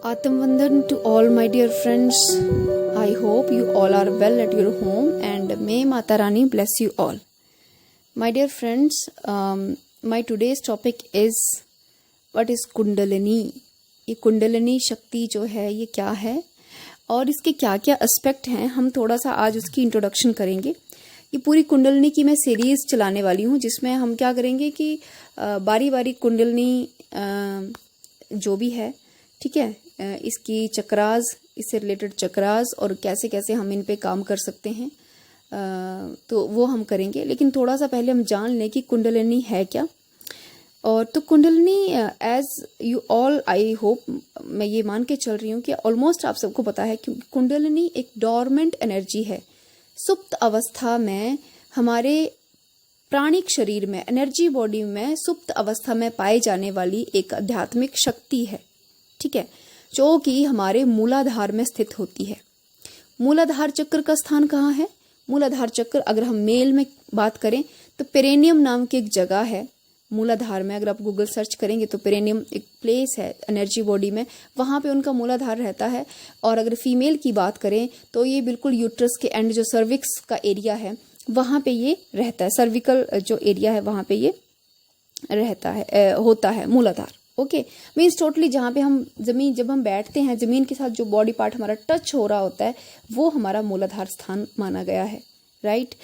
Atamvandan to all my dear friends. I hope you all are well at your home and may Mata Rani bless you all. My dear friends, my today's topic is what is Kundalini. ये कुंडलिनी शक्ति जो है ये क्या है और इसके क्या क्या एस्पेक्ट हैं, हम थोड़ा सा आज उसकी इंट्रोडक्शन करेंगे। ये पूरी कुंडलिनी की मैं सीरीज़ चलाने वाली हूँ जिसमें हम क्या करेंगे कि बारी बारी कुंडलिनी जो भी है, ठीक है, इसकी चक्रास, इससे रिलेटेड चक्रास और कैसे कैसे हम इन पे काम कर सकते हैं, तो वो हम करेंगे। लेकिन थोड़ा सा पहले हम जान लें कि कुंडलिनी है क्या। और तो Kundalini as you all, I hope, मैं ये मान के चल रही हूँ कि ऑलमोस्ट आप सबको पता है कि कुंडलिनी एक डॉर्मेंट एनर्जी है। सुप्त अवस्था में हमारे प्राणिक शरीर में, एनर्जी बॉडी में सुप्त अवस्था में पाए जाने वाली एक आध्यात्मिक शक्ति है, ठीक है, जो कि हमारे मूलाधार में स्थित होती है। मूलाधार चक्र का स्थान कहाँ है? मूलाधार चक्र अगर हम मेल में बात करें तो पेरेनियम नाम की एक जगह है मूलाधार में। अगर आप गूगल सर्च करेंगे तो पेरेनियम एक प्लेस है एनर्जी बॉडी में, वहाँ पे उनका मूलाधार रहता है। और अगर फीमेल की बात करें तो ये बिल्कुल यूट्रस के एंड जो सर्विक्स का एरिया है वहाँ पे ये रहता है, सर्विकल जो एरिया है वहाँ पे ये रहता है, होता है मूलाधार। ओके, मीन्स टोटली जहाँ पे हम जमीन, जब हम बैठते हैं जमीन के साथ जो बॉडी पार्ट हमारा टच हो रहा होता है वो हमारा मूलाधार स्थान माना गया है, राइट।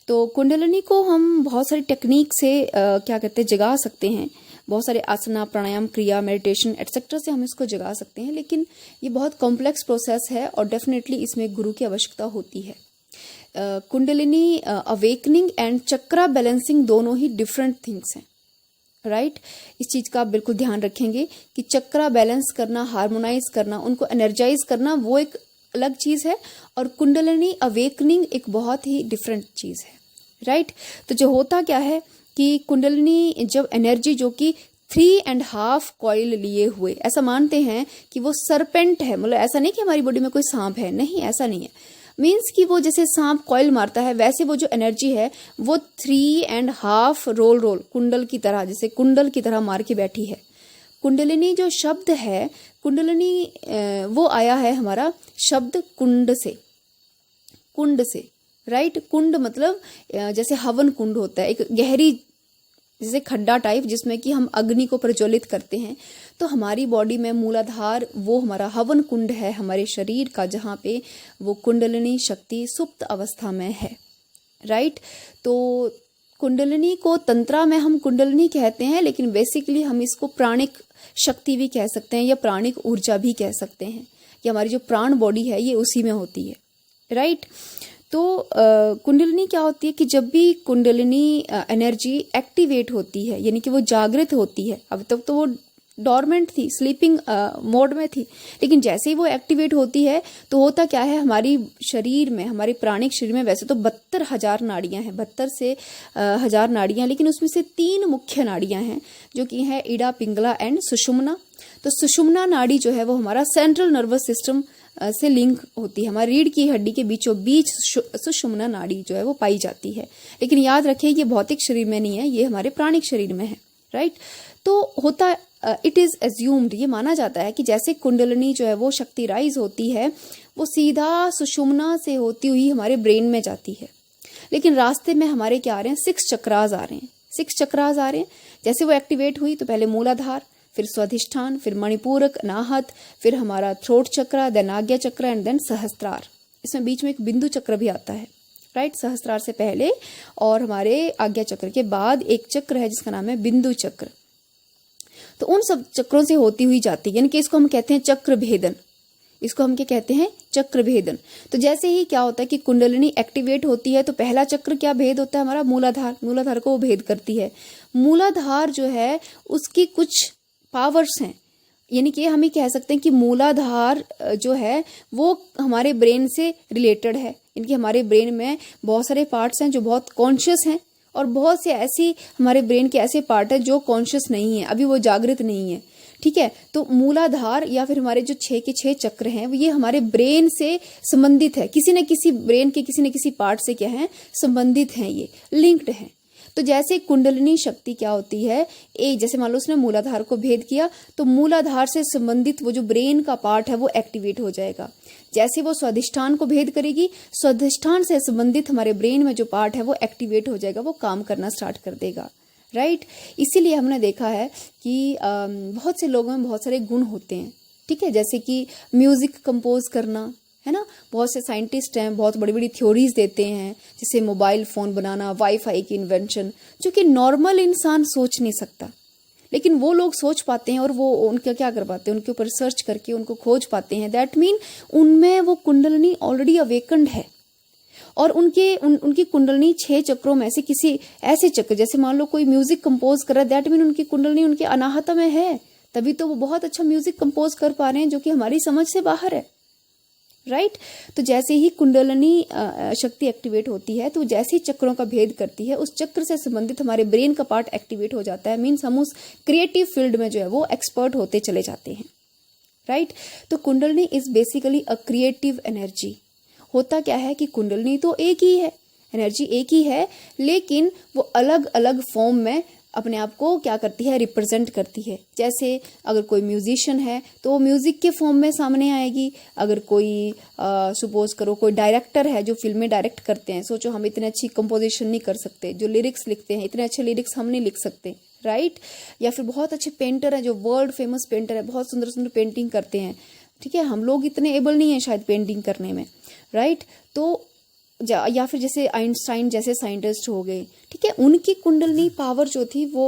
तो कुंडलिनी को हम बहुत सारी टेक्निक से क्या कहते हैं, जगा सकते हैं। बहुत सारे आसना, प्राणायाम, क्रिया, मेडिटेशन एटसेट्रा से हम इसको जगा सकते हैं। लेकिन ये बहुत कॉम्प्लेक्स प्रोसेस है और डेफिनेटली इसमें गुरु की आवश्यकता होती है। Kundalini awakening and chakra balancing दोनों ही डिफरेंट थिंग्स हैं, राइट। इस चीज़ का आप बिल्कुल ध्यान रखेंगे कि चक्रा बैलेंस करना, हार्मोनाइज करना, उनको एनर्जाइज करना वो एक अलग चीज़ है और कुंडलिनी अवेकनिंग एक बहुत ही डिफरेंट चीज़ है, राइट। तो जो होता क्या है कि कुंडलिनी जब एनर्जी जो कि 3.5 कॉइल लिए हुए, ऐसा मानते हैं कि वो सरपेंट है, मतलब ऐसा नहीं कि हमारी बॉडी में कोई सांप है, नहीं, ऐसा नहीं है। मीन्स कि वो जैसे सांप कॉइल मारता है वैसे वो जो एनर्जी है वो 3.5 रोल कुंडल की तरह, जैसे कुंडल की तरह मार के बैठी है। कुंडलिनी जो शब्द है, कुंडलिनी वो आया है हमारा शब्द कुंड से, राइट। कुंड मतलब जैसे हवन कुंड होता है, एक गहरी जैसे खड्डा टाइप जिसमें कि हम अग्नि को प्रज्वलित करते हैं। तो हमारी बॉडी में मूलाधार वो हमारा हवन कुंड है हमारे शरीर का, जहाँ पे वो कुंडलिनी शक्ति सुप्त अवस्था में है, राइट। तो कुंडलिनी को तंत्रा में हम कुंडलिनी कहते हैं, लेकिन बेसिकली हम इसको प्राणिक शक्ति भी कह सकते हैं या प्राणिक ऊर्जा भी कह सकते हैं कि हमारी जो प्राण बॉडी है ये उसी में होती है, राइट। तो कुंडलिनी क्या होती है कि जब भी कुंडलिनी एनर्जी एक्टिवेट होती है, यानी कि वो जागृत होती है, अब तक तो वो डॉर्मेंट थी, स्लीपिंग मोड में थी, लेकिन जैसे ही वो एक्टिवेट होती है तो होता क्या है, हमारी शरीर में, हमारे प्राणिक शरीर में वैसे तो 72,000 नाड़ियां हैं, 72 से 1000 नाड़ियां, लेकिन उसमें से 3 मुख्य नाड़ियां हैं जो कि है इडा, पिंगला एंड सुषुम्ना। तो सुषुम्ना नाड़ी जो है वो हमारा सेंट्रल नर्वस सिस्टम से लिंक होती है, हमारी रीढ़ की हड्डी के बीचों बीच सुषुम्ना नाड़ी जो है वो पाई जाती है। लेकिन याद रखिए ये भौतिक शरीर में नहीं है, ये हमारे प्राणिक शरीर में है, राइट। तो होता इट इज एज्यूम्ड, ये माना जाता है कि जैसे कुंडलिनी जो है वो शक्ति राइज होती है वो सीधा सुषुम्ना से होती हुई हमारे ब्रेन में जाती है। लेकिन रास्ते में हमारे क्या आ रहे हैं, 6 चक्रास आ रहे हैं, 6 चक्रास आ रहे हैं। जैसे वो एक्टिवेट हुई तो पहले मूलाधार, फिर स्वाधिष्ठान, फिर मणिपूरक, अनाहत, फिर हमारा थ्रोट चक्र, देन आज्ञा चक्र एंड देन सहस्त्रार। इसमें बीच में एक बिंदु चक्र भी आता है, राइट। सहस्त्रार से पहले और हमारे आज्ञा चक्र के बाद एक चक्र है जिसका नाम है बिंदु चक्र। तो उन सब चक्रों से होती हुई जाती है, यानी कि इसको हम कहते हैं चक्र भेदन, इसको हम क्या कहते हैं, चक्र भेदन। तो जैसे ही क्या होता है कि कुंडलिनी एक्टिवेट होती है तो पहला चक्र क्या भेद होता है हमारा, मूलाधार, मूलाधार को वो भेद करती है। मूलाधार जो है उसकी कुछ पावर्स हैं, यानी कि हम ये कह सकते हैं कि मूलाधार जो है वो हमारे ब्रेन से रिलेटेड है, यानी कि हमारे ब्रेन में बहुत सारे पार्ट्स हैं जो बहुत कॉन्शियस हैं और बहुत से ऐसी हमारे ब्रेन के ऐसे पार्ट हैं जो कॉन्शियस नहीं है, अभी वो जागृत नहीं है, ठीक है। तो मूलाधार या फिर हमारे जो 6 के 6 चक्र हैं ये हमारे ब्रेन से संबंधित है, किसी न किसी ब्रेन के किसी न किसी पार्ट से क्या है, संबंधित हैं, ये लिंक्ड हैं। तो जैसे कुंडलिनी शक्ति क्या होती है, एक जैसे मान लो उसने मूलाधार को भेद किया तो मूलाधार से संबंधित वो जो ब्रेन का पार्ट है वो एक्टिवेट हो जाएगा। जैसे वो स्वाधिष्ठान को भेद करेगी, स्वाधिष्ठान से संबंधित हमारे ब्रेन में जो पार्ट है वो एक्टिवेट हो जाएगा, वो काम करना स्टार्ट कर देगा, राइट। इसीलिए हमने देखा है कि बहुत से लोगों में बहुत सारे गुण होते हैं, ठीक है, जैसे कि म्यूजिक कंपोज करना, है ना। बहुत से साइंटिस्ट हैं, बहुत बड़ी बड़ी थ्योरीज देते हैं, जैसे मोबाइल फ़ोन बनाना, वाईफाई की इन्वेंशन, जो कि नॉर्मल इंसान सोच नहीं सकता, लेकिन वो लोग सोच पाते हैं और वो उनका क्या कर पाते हैं, उनके ऊपर सर्च करके उनको खोज पाते हैं। दैट मीन उनमें वो कुंडलिनी ऑलरेडी अवेकन्ड है और उनकी कुंडलिनी 6 चक्रों में से किसी ऐसे चक्र, जैसे मान लो कोई म्यूजिक कंपोज कर रहा है, दैट मीन उनकी कुंडलिनी उनके अनाहता में है, तभी तो वो बहुत अच्छा म्यूजिक कंपोज कर पा रहे हैं, जो कि हमारी समझ से बाहर है, राइट। तो जैसे ही कुंडलिनी शक्ति एक्टिवेट होती है तो जैसे ही चक्रों का भेद करती है, उस चक्र से संबंधित हमारे ब्रेन का पार्ट एक्टिवेट हो जाता है। मीन्स हम उस क्रिएटिव फील्ड में जो है वो एक्सपर्ट होते चले जाते हैं, राइट। तो kundalini is basically a creative energy. होता क्या है कि कुंडलिनी तो एक ही है, एनर्जी एक ही है, लेकिन वो अलग अलग फॉर्म में अपने आप को क्या करती है, रिप्रेजेंट करती है। जैसे अगर कोई म्यूजिशियन है तो वो म्यूजिक के फॉर्म में सामने आएगी। अगर कोई सपोज करो कोई डायरेक्टर है जो फिल्में डायरेक्ट करते हैं, सोचो हम इतने अच्छी कंपोजिशन नहीं कर सकते, जो लिरिक्स लिखते हैं इतने अच्छे लिरिक्स हम नहीं लिख सकते, राइट। या फिर बहुत अच्छे पेंटर है, जो वर्ल्ड फेमस पेंटर है, बहुत सुंदर सुंदर पेंटिंग करते हैं, ठीक है, हम लोग इतने एबल नहीं है शायद पेंटिंग करने में, राइट। तो या फिर जैसे आइंस्टाइन जैसे साइंटिस्ट हो गए, ठीक है, उनकी कुंडलिनी पावर जो थी वो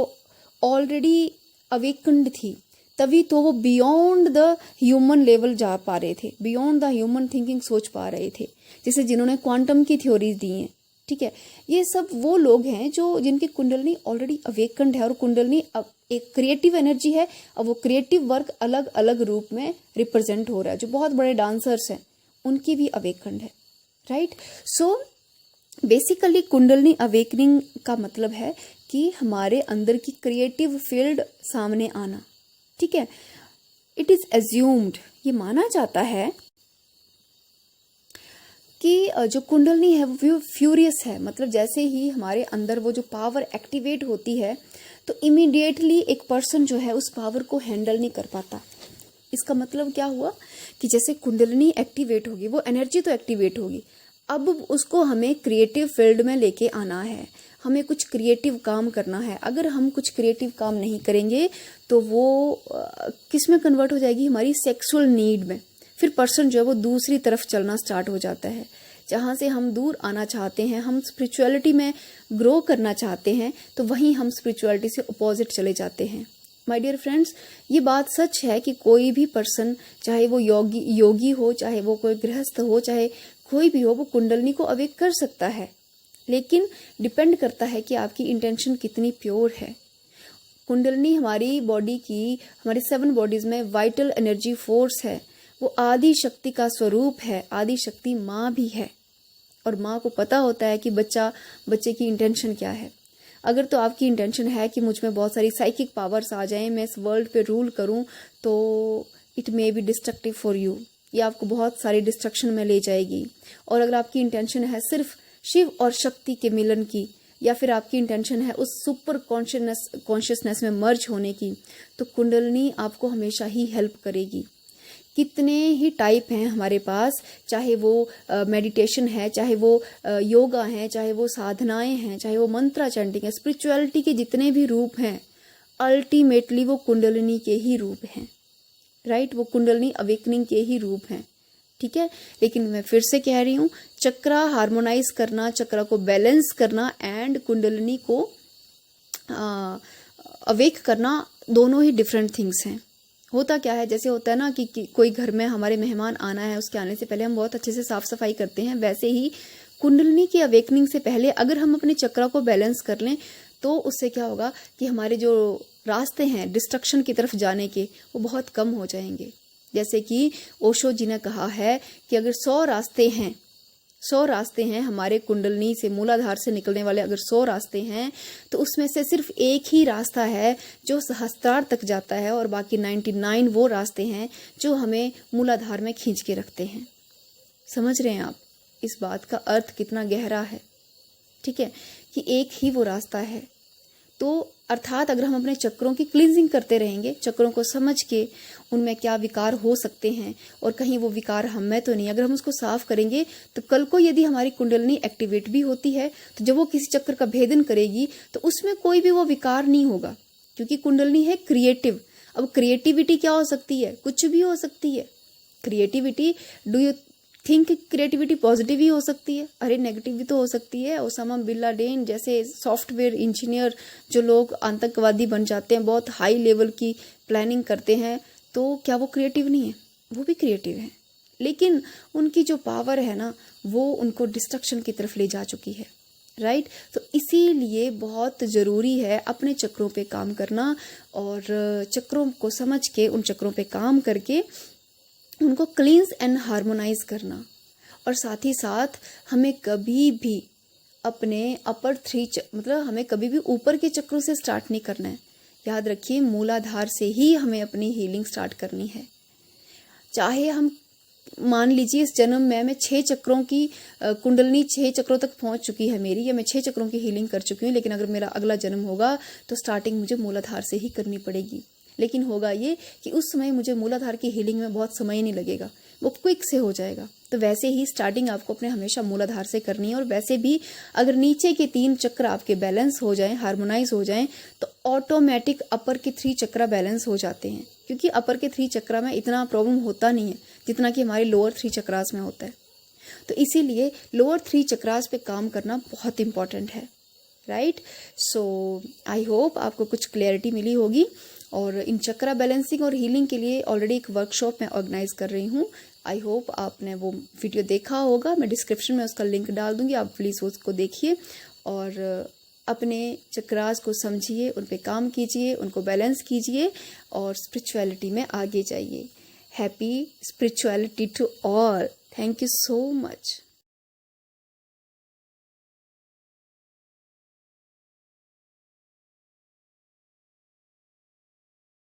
ऑलरेडी अवेकन्ड थी, तभी तो वो बियॉन्ड द ह्यूमन लेवल जा पा रहे थे, बियॉन्ड द ह्यूमन थिंकिंग सोच पा रहे थे, जैसे जिन्होंने क्वांटम की थ्योरीज दी हैं, ठीक है। ये सब वो लोग हैं जो जिनकी कुंडलिनी ऑलरेडी अवेकन्ड है और कुंडलिनी अब एक क्रिएटिव एनर्जी है। अब वो क्रिएटिव वर्क अलग अलग रूप में रिप्रेजेंट हो रहा है। जो बहुत बड़े डांसर्स हैं उनकी भी अवेकन्ड है, right. So basically kundalini awakening का मतलब है कि हमारे अंदर की क्रिएटिव फील्ड सामने आना, ठीक है। इट इज एज्यूम्ड, ये माना जाता है कि जो कुंडलिनी है वो फ्यूरियस है, मतलब जैसे ही हमारे अंदर वो जो पावर एक्टिवेट होती है तो इमीडिएटली एक पर्सन जो है उस पावर को हैंडल नहीं कर पाता। इसका मतलब क्या हुआ कि जैसे कुंडलिनी एक्टिवेट होगी, वो एनर्जी तो एक्टिवेट होगी, अब उसको हमें क्रिएटिव फील्ड में लेके आना है, हमें कुछ क्रिएटिव काम करना है। अगर हम कुछ क्रिएटिव काम नहीं करेंगे तो वो किस में कन्वर्ट हो जाएगी, हमारी सेक्सुअल नीड में। फिर पर्सन जो है वो दूसरी तरफ चलना स्टार्ट हो जाता है, जहाँ से हम दूर आना चाहते हैं, हम स्पिरिचुअलिटी में ग्रो करना चाहते हैं, तो वहीं हम स्पिरिचुअलिटी से अपोजिट चले जाते हैं। माय डियर फ्रेंड्स, ये बात सच है कि कोई भी पर्सन, चाहे वो योगी हो, चाहे वो कोई गृहस्थ हो, चाहे कोई भी हो, वो कुंडलिनी को अवेक कर सकता है, लेकिन डिपेंड करता है कि आपकी इंटेंशन कितनी प्योर है। कुंडलिनी हमारी बॉडी की, हमारी 7 बॉडीज में वाइटल एनर्जी फोर्स है, वो आदि शक्ति का स्वरूप है। आदि शक्ति माँ भी है और माँ को पता होता है कि बच्चे की इंटेंशन क्या है। अगर तो आपकी इंटेंशन है कि मुझ में बहुत सारी साइकिक पावर्स आ जाएं, मैं इस वर्ल्ड पे रूल करूं, तो it may be destructive for you, ये आपको बहुत सारी डिस्ट्रक्शन में ले जाएगी। और अगर आपकी इंटेंशन है सिर्फ शिव और शक्ति के मिलन की, या फिर आपकी इंटेंशन है उस सुपर कॉन्शियसनेस में मर्ज होने की, तो कुंडलिनी आपको हमेशा ही हेल्प करेगी। कितने ही टाइप हैं हमारे पास, चाहे वो मेडिटेशन है, चाहे वो योगा है, चाहे वो साधनाएं हैं, चाहे वो मंत्रा चैंटिंग है, स्पिरिचुअलिटी के जितने भी रूप हैं, अल्टीमेटली वो कुंडलिनी के ही रूप हैं, राइट। वो कुंडलिनी अवेकनिंग के ही रूप हैं, ठीक है। लेकिन मैं फिर से कह रही हूँ, चक्रा हार्मोनाइज करना, चक्रा को बैलेंस करना एंड कुंडलिनी को अवेक करना, दोनों ही डिफरेंट थिंग्स हैं। होता क्या है, जैसे होता है ना कि कोई घर में हमारे मेहमान आना है, उसके आने से पहले हम बहुत अच्छे से साफ सफाई करते हैं, वैसे ही कुंडलिनी की अवेकनिंग से पहले अगर हम अपने चक्रा को बैलेंस कर लें तो उससे क्या होगा कि हमारे जो रास्ते हैं डिस्ट्रक्शन की तरफ जाने के, वो बहुत कम हो जाएंगे। जैसे कि ओशो जी ने कहा है कि अगर 100 रास्ते हैं हमारे कुंडलिनी से, मूलाधार से निकलने वाले अगर 100 रास्ते हैं, तो उसमें से सिर्फ एक ही रास्ता है जो सहस्त्रार तक जाता है, और बाकी 99 वो रास्ते हैं जो हमें मूलाधार में खींच के रखते हैं। समझ रहे हैं आप इस बात का अर्थ कितना गहरा है, ठीक है। कि एक ही वो रास्ता है। तो अर्थात अगर हम अपने चक्रों की क्लींजिंग करते रहेंगे, चक्रों को समझ के उनमें क्या विकार हो सकते हैं और कहीं वो विकार हम में तो नहीं, अगर हम उसको साफ करेंगे तो कल को यदि हमारी कुंडलिनी एक्टिवेट भी होती है तो जब वो किसी चक्र का भेदन करेगी तो उसमें कोई भी वो विकार नहीं होगा, क्योंकि कुंडलिनी है क्रिएटिव। अब क्रिएटिविटी क्या हो सकती है? कुछ भी हो सकती है creativity. Do you think creativity positive ही हो सकती है? अरे नेगेटिव भी तो हो सकती है। ओसामा बिन लादेन जैसे सॉफ्टवेयर इंजीनियर जो लोग आतंकवादी बन जाते हैं, बहुत हाई लेवल की प्लानिंग करते हैं, तो क्या वो क्रिएटिव नहीं है? वो भी क्रिएटिव है, लेकिन उनकी जो पावर है ना वो उनको डिस्ट्रक्शन की तरफ ले जा चुकी है, राइट। तो इसीलिए बहुत ज़रूरी है अपने चक्रों पे काम करना और चक्रों को समझ के उन चक्रों पे काम करके उनको क्लींस एंड हार्मोनाइज करना। और साथ ही साथ हमें कभी भी अपने अपर मतलब हमें कभी भी ऊपर के चक्रों से स्टार्ट नहीं करना है। याद रखिए, मूलाधार से ही हमें अपनी हीलिंग स्टार्ट करनी है। चाहे हम मान लीजिए इस जन्म में मैं 6 चक्रों की कुंडलिनी 6 चक्रों तक पहुंच चुकी है मेरी, या मैं 6 चक्रों की हीलिंग कर चुकी हूँ, लेकिन अगर मेरा अगला जन्म होगा तो स्टार्टिंग मुझे मूलाधार से ही करनी पड़ेगी। लेकिन होगा ये कि उस समय मुझे मूलाधार की हीलिंग में बहुत समय नहीं लगेगा, वो क्विक से हो जाएगा। तो वैसे ही स्टार्टिंग आपको अपने हमेशा मूलाधार से करनी है। और वैसे भी अगर नीचे के 3 चक्र आपके बैलेंस हो जाएं, हार्मोनाइज हो जाएं, तो ऑटोमेटिक अपर के 3 चक्र बैलेंस हो जाते हैं, क्योंकि अपर के 3 चक्र में इतना प्रॉब्लम होता नहीं है जितना कि हमारे लोअर 3 चक्रास में होता है। तो इसीलिए लोअर 3 चक्रास पे काम करना बहुत इंपॉर्टेंट है, राइट। सो आई होप आपको कुछ क्लैरिटी मिली होगी। और इन चक्रा बैलेंसिंग और हीलिंग के लिए ऑलरेडी एक वर्कशॉप मैं ऑर्गेनाइज कर रही हूँ। आई होप आपने वो वीडियो देखा होगा, मैं डिस्क्रिप्शन में उसका लिंक डाल दूंगी, आप प्लीज़ उसको देखिए और अपने चक्रास को समझिए, उन पे काम कीजिए, उनको बैलेंस कीजिए और स्पिरिचुअलिटी में आगे जाइए। Happy spirituality to all. Thank you so much.